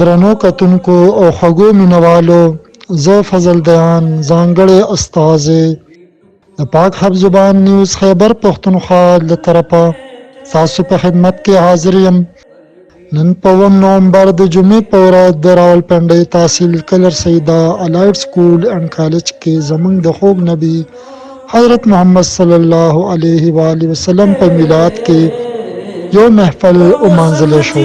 درنو کتونکو او خوږو مینوالو، زه فضل دیان ځانګړی استازی د پاک حب زبان نیوز خیبر پښتونخوا له طرفه تاسو په خدمت کې حاضر یم. نن په 9 نومبر د جمعې په ورځ د راولپنډۍ تحصیل colour Syeda الایډ school and college کې زموږ د خوږ نبی حضرت محمد صلی الله علیه و آله وسلم په میلاد کې یو محفل ومانځلی شو.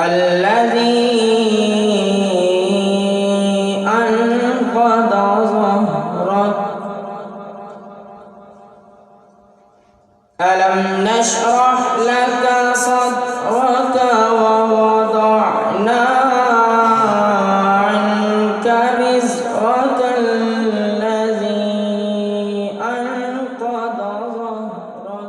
الذي أنقض ظهرك ألم نشرح لك صدرك ووضعنا عنك وزرك الذي أنقض ظهرك.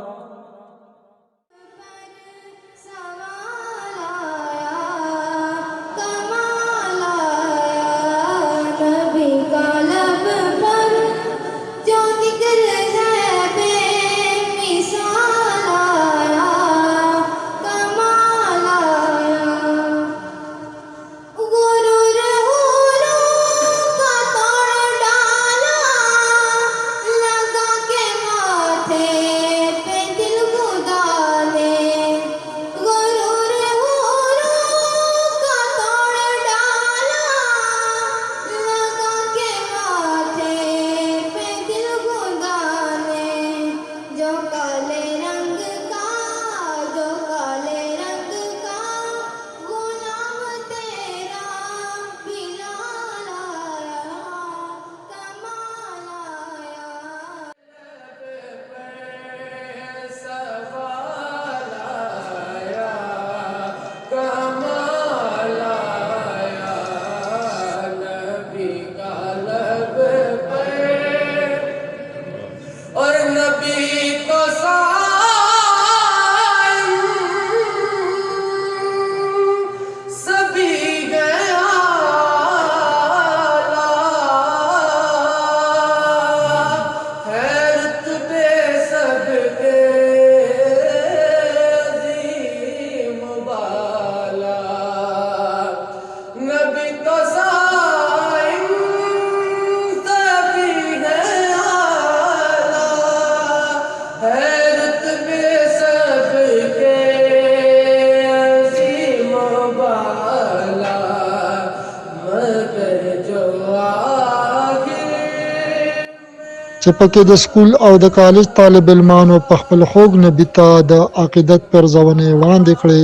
چې پکې د سکول او د کالج طالب علمانو په خپل خوږ نبي ته د عقیدت پرزونې وړاندې کړې.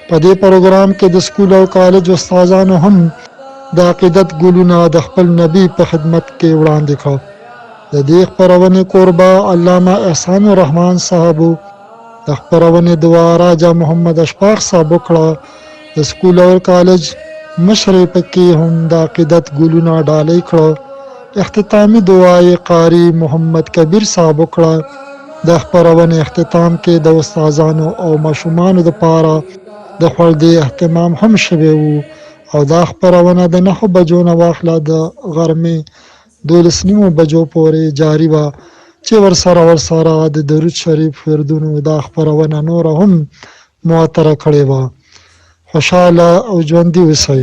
په دې پروګرام کې د سکول او کالج استادانو هم د عقیدت ګلونه د خپل نبي په خدمت کې وړاندې کړ. د دې خپرونې کوربه علامه احسان الرحمن صاحب، د خپرونې دعا راجا محمد اشفاق صاحب وکړه. د سکول او کالج مشر پکې هم د عقیدت ګلونه ډالۍ کړه. اختتامی دعای قاری محمد کبیر صاحب وکړه. د خپرونې اختتام کې د استادانو او ماشومانو لپاره د خوړدې اهتمام هم شوی وو او دا خپرونه د 9 بجو نه واخله د غرمې 12 بجو پورې جاری وه چې ورسره د درود شریف وردونو دا خپرونه نور هم معطره کړې وه. خوشحاله او ژوندي اوسئ.